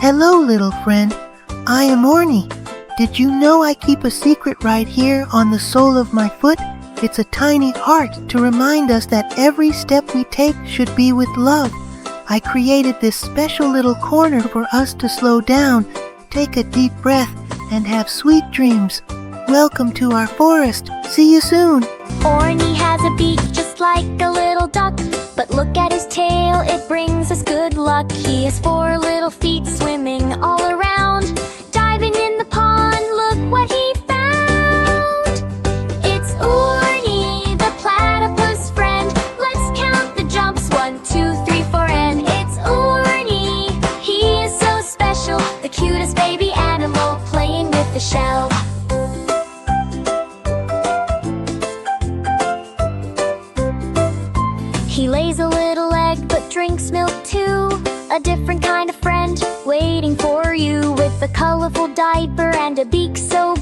Hello, little friend. I am Orni. Did you know I keep a secret right here on the sole of my foot? It's a tiny heart to remind us that every step we take should be with love. I created this special little corner for us to slow down, take a deep breath, and have sweet dreams. Welcome to our forest. See you soon. Orni has a beak just like a little duck, but look at his tail, it brings us good luck. He has 4 little feet swimming all around, diving in the pond, look what he found. It's Ooooorni, the platypus friend. Let's count the jumps, 1, 2, 3, 4, and it's Ooooorni. He is so special, the cutest baby animal playing with the shell. He lays a little egg but drinks milk too. A different kind of friend waiting for you, with a colorful diaper and a beak so